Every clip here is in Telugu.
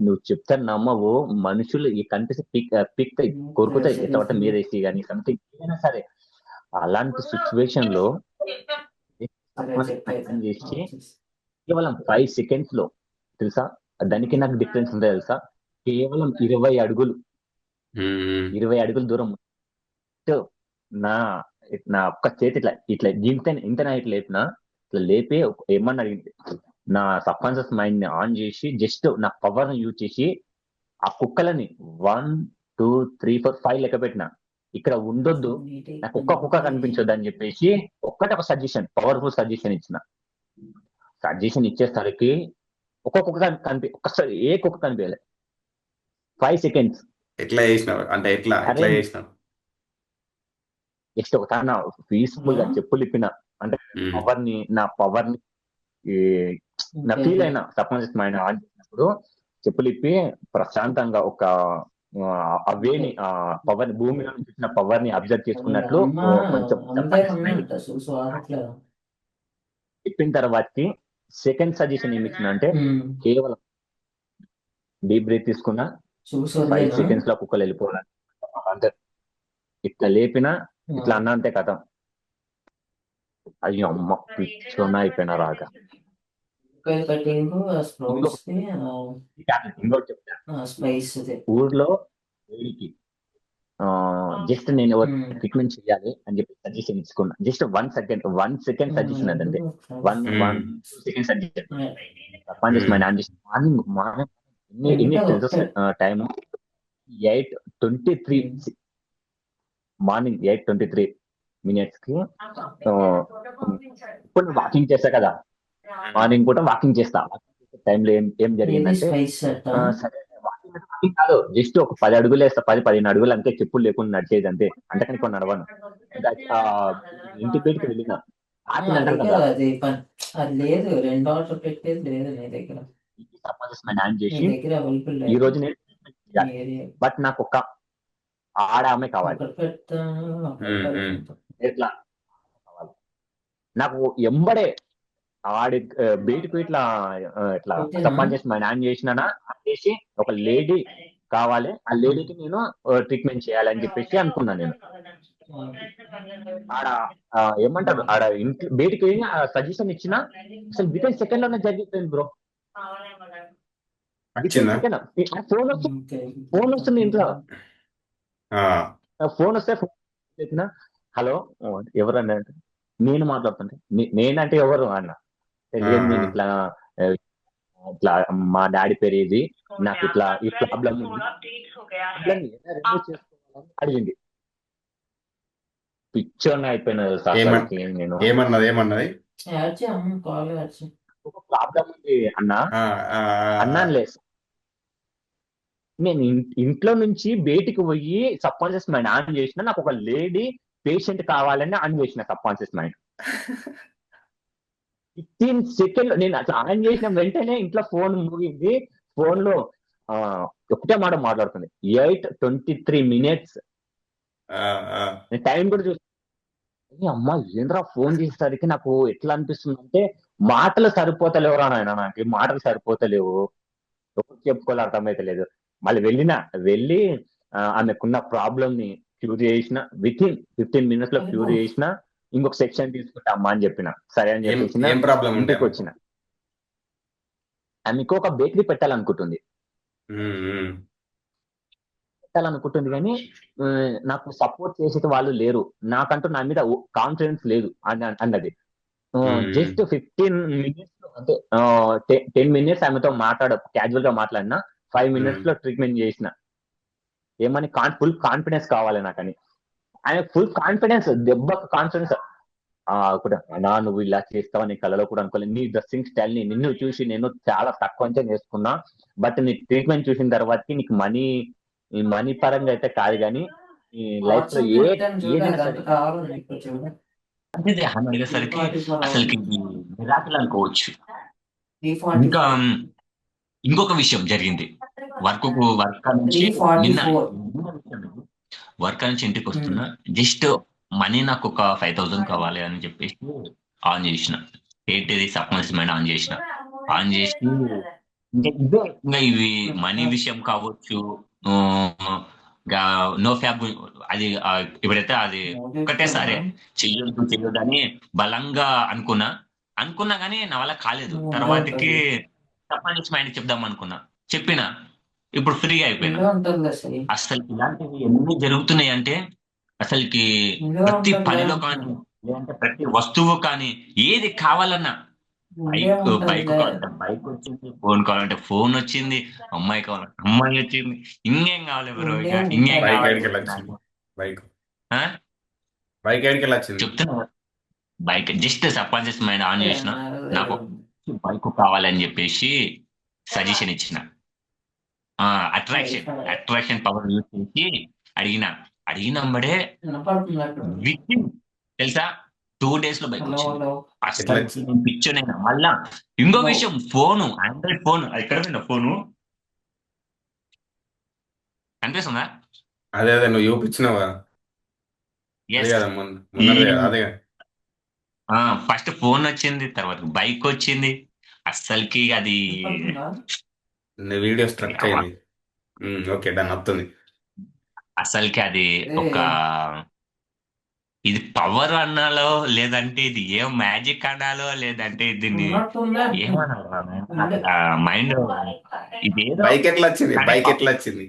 నువ్వు చెప్తే నమ్మవు. మనుషులు ఈ కనిపిస్తే పిక్ కొరుకుతాయి ఎట్ట మీదేసి కానీ సంథింగ్ ఏదైనా సరే. అలాంటి సిచ్యువేషన్ లో ప్లాన్ చేసి కేవలం 5 seconds లో తెలుసా, దానికి నాకు డిఫరెన్స్ ఉందో తెలుసా, కేవలం 20 అడుగులు ఉమ్, 20 అడుగుల దూరం నా నా ఒక్క చేతి ఇట్లా ఇట్లా ఇంతనా ఇట్లా లేపినా, ఇట్లా లేపి ఏమన్నా అడిగింది, నా సబ్ కాన్షియస్ మైండ్ ని ఆన్ చేసి జస్ట్ నా పవర్ ని యూజ్ చేసి ఆ కుక్కలని 1 2 3 4 5 లెక్క పెట్టిన. ఇక్కడ ఉండొద్దు, నాకు ఒక్క కుక్క కనిపించొద్దు అని చెప్పేసి ఒక సజెషన్, పవర్ఫుల్ సజెషన్ ఇచ్చిన. సజెషన్ ఇచ్చేసరికి ఒక్కొక్క కుక్క ఒక్కసారి ఏ కుక్క కనిపించలే. 5 seconds. ఎట్లా చేసినావు అంటే ఎట్లా అరే ఎట్లా చేసినావు? జస్ట్ ఒక తన పీస్ఫుల్ గా చెప్పులు ఇప్పిన, అంటే ఉమ్, నా పవర్ ని ఈ నా ఫీల్ అయినా సబ్ కాన్షియస్ మైండ్ ఆన్ చేసినప్పుడు చెప్పులు ఇప్పి ప్రశాంతంగా ఒక అవేని పవర్ భూమి నుంచి వచ్చిన పవర్ ని అబ్జర్వ్ చేసుకున్నట్లు కొంచెం సబ్ కాన్షియస్ మైండ్ చెప్పిన తర్వాతకి సెకండ్ సజెషన్ ఏమి ఇచ్చిన అంటే కేవలం డీప్ బ్రీత్ తీసుకున్నా, 5 seconds లో కుక్కలు వెళ్ళిపోవాలి అంతే. ఇట్లా లేపినా, ఇట్లా అన్నా అంతే కథ. అయ్యో అమ్మ పిచ్చోన్న అయిపోయినా రాగా. ఇంకోటి చెప్తా, ఊర్లో వేడికి జస్ట్ నేను ట్రీట్మెంట్ చేయాలి అని చెప్పి సజెషన్ ఇచ్చుకున్నా. జస్ట్ 1 second సజెషన్ అదంతే. వన్ ఉమ్, 2 seconds సజెషన్ పని చేసి ఉమ్, మార్నింగ్ ఎన్ని తెలుసు టైం 8:23, మార్నింగ్ 8:23 కి ఇప్పుడు వాకింగ్ చేస్తా కదా, మార్నింగ్ పూట వాకింగ్ చేస్తా. టైంలో ఏం జరిగిందంటే సరే వాకింగ్ కాదు, జస్ట్ ఒక 10 అడుగులు వేస్తా, 10-15 అడుగులు అంతే, చెప్పులు లేకుండా నడిచేది అంతే, అంతకని కొన్ని నడవను. ఆ, ఇంటి పేరుకి వెళ్ళిన ఆపిల్ అంటారు కదా, సబ్కాన్షియస్ ఆన్ చేసి ఈ రోజు నేను బట్ నాకు ఒక ఆడ ఆమె కావాలి. ఎట్లా కావాలి నాకు ఎంబడే ఆడి బయటకు ఇట్లా సబ్ కాన్షియస్ మైండ్ ఆన్ చేసినా చేసి ఒక లేడీ కావాలి, ఆ లేడీకి నేను ట్రీట్మెంట్ చేయాలి అని చెప్పేసి అనుకున్నా నేను. ఆడ ఏమంటారు, ఆడ ఇంట్లో బయటికి సజెషన్ ఇచ్చిన అసలు వితిన్ సెకండ్ లోనే జరిగిపోయింది బ్రో. వితిన్ వచ్చిందా? సెకండ్ ఫోన్ వస్తుంది ఇంట్లో, ఆ, ఫోన్ వస్తే ఫోన్ చెప్పిన, హలో ఎవరన్నా అంటే, నేను మాట్లాడుతుంటే నేనంటే ఎవరు అన్న, లేదు ఆహా. నేను ఇట్లా ఇట్లా మా డాడీ పేరు ఇది, నాకు ఇట్లా ఈ ప్రాబ్లం ఉంది, ప్రాబ్లం ఎలా రిమూవ్ చేసుకోవాలని అడిగింది. పిచ్చోని అయిపోయిన ఏమన్ అసలుకి నేను. ఏమన్నది? ఒక ప్రాబ్లం ఉంది అన్న ఆ, ఆ, అన్నాను లేదు. నేను ఇంట్లో నుంచి బయటికి పోయి సబ్ కాన్షియస్ మైండ్ ఆన్ చేసిన, నాకు ఒక లేడీ పేషెంట్ కావాలని ఆన్ చేసిన సబ్ కాన్షియస్ మైండ్. 15 సెకండ్ నేను అట్లా ఆన్ చేసిన వెంటనే ఇంట్లో ఫోన్ మూగింది. ఫోన్ లో ఆ, ఒకటే మాట మాట్లాడుతుంది. 8:23 ఆ, ఆ, నేను టైం కూడా చూసి అమ్మా ఏంద్రా ఫోన్ చేసేసరికి నాకు ఎట్లా అనిపిస్తుంది అంటే, మాటలు సరిపోతలేవు రా నాయన, నాకు మాటలు సరిపోతలేవు, ఎవరు చెప్పుకోవాలి అర్థమైతలేదు. మళ్ళీ వెళ్ళి ఆమెకున్న ప్రాబ్లమ్ ని క్యూర్ చేసిన, వితిన్ 15 minutes లో క్యూర్ చేసిన. ఇంకొక సెక్షన్ తీసుకుంటా అమ్మా అని చెప్పిన, సరే అని ఏం చెప్పేసిన. ఏం ప్రాబ్లం ఉండే ఇంటికి ఆమెకు? వచ్చిన, ఆమె ఇంకొక బేకరీ పెట్టాలనుకుంటుంది ఉమ్, ఉమ్, పెట్టాలనుకుంటుంది కానీ ఆ, నాకు సపోర్ట్ చేసేది వాళ్ళు లేరు, నాకంటూ నా మీద కాన్ఫిడెన్స్ లేదు అన్నది. ఉమ్, జస్ట్ 15 minutes అంటే 10 minutes ఆమెతో క్యాజువల్ గా మాట్లాడినా, 5 minutes ఉమ్. లో ట్రీట్మెంట్ చేసిన. ఏమని ఫుల్ కాన్ఫిడెన్స్ కావాలి నాకని, ఆయన ఫుల్ కాన్ఫిడెన్స్, దెబ్బకు కాన్ఫిడెన్స్. ఒకటి అన్నా నువ్వు ఇలా చేస్తావు నీ కళలో కూడా అనుకోలేదు, నీ డ్రెస్సింగ్ స్టైల్ ని నిన్ను చూసి నేను చాలా తక్కువ అంచనా నేర్చుకున్నా, బట్ నీ ట్రీట్మెంట్ చూసిన తర్వాతకి నీకు మనీ పరంగా అయితే కాదు కానీ ఈ లైఫ్ లో ఏదైనా సరే అంటే ఆమె అడిగేసరికి అసలుకి మిరాకిల్ అనుకోవచ్చు. ఇంకా ఇంకొక విషయం జరిగింది. వర్క్ నుంచి నిన్న వర్క్ నుంచి ఇంటికి వస్తున్నా, జస్ట్ మనీ నాకు ఒక 5,000 కావాలి అని చెప్పేసి ఆన్ చేసిన. ఏంటిది సబ్ కాన్షియస్ మైండ్ ఆన్ చేసిన. ఆన్ చేసి ఇంకా ఇదే ఇంకా ఇవి మనీ విషయం కావచ్చు. ఇంకా నో ఫ్యాబ్ అది ఇప్పుడైతే అది ఒక్కటేసారి చెయ్యొద్దు చెయ్యొద్దు అని బలంగా అనుకున్నా కానీ నా వల్ల కాలేదు. తర్వాతకి తప్పనిచ్చి మైండ్ చెప్దాం అనుకున్నా, చెప్పిన, ఇప్పుడు ఫ్రీగా అయిపోయినా. అసలు ఇలాంటివి ఎన్ని జరుగుతున్నాయి అంటే అసలుకి ప్రతి పనిలో కానీ లేదంటే ప్రతి వస్తువు కానీ ఏది కావాలన్నా బైక్ కావాలంటే బైక్ వచ్చింది, ఫోన్ కావాలంటే ఫోన్ వచ్చింది, అమ్మాయి కావాలంటే అమ్మాయి వచ్చింది. ఇంకేం కావాలి బ్రో, ఇక ఇంకేం బైక్ కావాలి ఏడికి చెప్పు వెళ్ళొచ్చింది? నాకు. బైక్ ఆ? బైక్ ఏడికి వెళ్ళొచ్చింది? చెప్తున్నా, bike just subconscious mind on చేసిన, నాకు బైక్ కావాలని చెప్పేసి సజెషన్ ఇచ్చిన. అట్రాక్షన్ అట్రాక్షన్ పవర్ యూజ్ చేసి అడిగిన అడిగినమ్మడే విత్ తెలుసా 2 days లో బైక్ వచ్చింది. ఎట్లా అసలు వచ్చింది? నేను పిచ్చోనైనా. మళ్ళా ఇంకో విషయం, ఫోను, ఆండ్రాయిడ్ ఫోన్, అది ఎక్కడ పోయిందా ఫోను, కనిపిస్తుందా? అదే అదే నువ్వు చూపించినావా? అదే ఎస్. కదా మొన్నదే కదా అదే. ఫస్ట్ ఫోన్ వచ్చింది, తర్వాత బైక్ వచ్చింది. అస్సలకి అది నీ వీడియో స్ట్రక్ అయింది. ఓకే డన్ వస్తుంది. అసలుకి అది ఒక ఇది పవర్ అనాలో లేదంటే ఇది ఏం మ్యాజిక్ అనాలో లేదంటే దీన్ని ఏమనాలి, మైండ్ ఇదేదో బైక్ ఎట్లా వచ్చింది? కానీ బైక్ ఎట్లా వచ్చింది?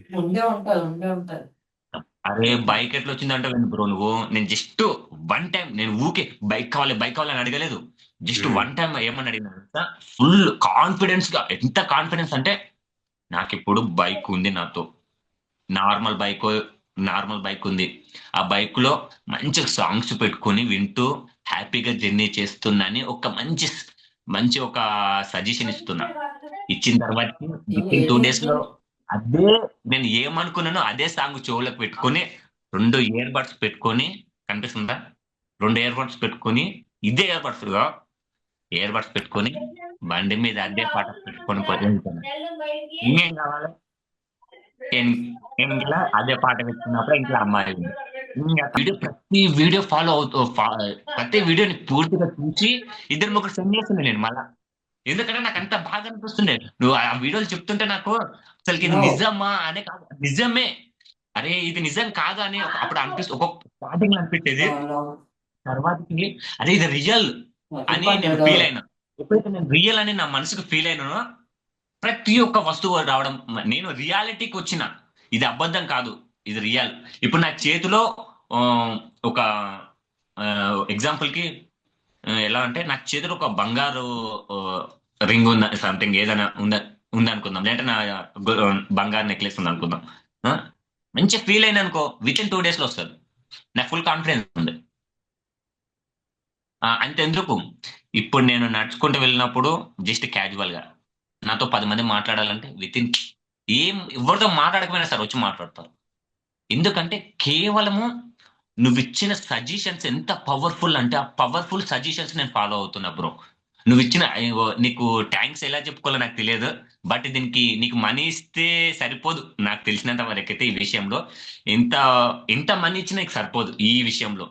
అరే బైక్ ఎట్లా వచ్చిందంటే బ్రో, నేను జస్ట్ వన్ టైం నేను ఊకే బైక్ కావాలి అని అడగలేదు. జస్ట్ ఉమ్, వన్ టైం ఏమని అడిగిన, ఫుల్ కాన్ఫిడెన్స్ గా, ఎంత కాన్ఫిడెన్స్ అంటే నాకు ఇప్పుడు బైక్ ఉంది నాతో, నార్మల్ బైక్ నార్మల్ బైక్ ఉంది. ఆ బైక్ లో మంచి సాంగ్స్ పెట్టుకొని వింటూ హ్యాపీగా జర్నీ చేస్తున్నాని ఒక మంచి మంచి ఒక సజెషన్ ఇస్తున్నా. ఇచ్చిన తర్వాత విత్ ఇన్ 2 days లో అదే నేను ఏమనుకున్నానో అదే సాంగ్ చెవులకు పెట్టుకొని, 2 earbuds పెట్టుకొని, కనిపిస్తుందా, 2 earbuds పెట్టుకొని, ఇదే ఇయర్ బడ్స్ పెట్టుకొని బండి మీద అదే పాట పెట్టుకొని పోతే ఇంకేం కావాలి. నేను నేను ఇంట్లో అదే పాట పెట్టుకున్నప్పుడు ఇంట్లో అమ్మాయి ఉంది. ఇంకా ప్రతి వీడియో ఫాలో అవుతూ ప్రతి వీడియోని పూర్తిగా చూసి ఇద్దరు ముగ్గురు సెండ్ చేస్తుండే నేను మళ్ళా. ఎందుకంటే నాకు అంత బాగా అనిపిస్తుండే, నువ్వు ఆ వీడియోలు చెప్తుంటే నాకు అసలు ఇది నిజమా అనే కాదు, నిజమే, అరే ఇది నిజం కాదా అని అప్పుడు అనిపిస్తుంది. ఒక్కొక్క స్టార్టింగ్ అనిపించేది, తర్వాతకి అరే ఇది రియల్ అని నేను ఫీల్ అయినా. ఎప్పుడైతే నేను రియల్ అని నా మనసుకు ఫీల్ అయినానో ప్రతి ఒక్క వస్తువు రావడం, నేను రియాలిటీకి వచ్చిన, ఇది అబద్ధం కాదు, ఇది రియల్. ఇప్పుడు నా చేతిలో ఆ, ఒక ఎగ్జాంపుల్ కి ఎలా అంటే నా చేతిలో ఒక బంగారు రింగ్ ఉంద, సంథింగ్ ఏదైనా ఉందనుకుందాం, లేదంటే నా బంగారు నెక్లెస్ ఉంది అనుకుందాం. ఆ, మంచిగా ఫీల్ అయినా అనుకో, విత్ ఇన్ 2 days లో వస్తుంది. నాకు ఫుల్ కాన్ఫిడెన్స్ ఉంది. అంతెందుకు, ఇప్పుడు నేను నడుచుకుంటూ వెళ్ళినప్పుడు జస్ట్ క్యాజువల్ గా నాతో 10 మంది మాట్లాడాలంటే విత్ ఇన్ ఎవరితో మాట్లాడకపోయినా సరే వచ్చి మాట్లాడతారు. ఎందుకంటే కేవలము నువ్వు ఇచ్చిన సజెషన్స్ ఎంత పవర్ఫుల్ అంటే ఆ పవర్ఫుల్ సజెషన్స్ నేను ఫాలో అవుతున్నా బ్రో. నువ్వు ఇచ్చిన నీకు థ్యాంక్స్ ఎలా చెప్పుకోవాలో నాకు తెలియదు. బట్ దీనికి నీకు మనీ ఇస్తే సరిపోదు, నాకు తెలిసినంత వరకైతే ఈ విషయంలో ఎంత ఎంత మనీ ఇచ్చినా నీకు సరిపోదు ఈ విషయంలో.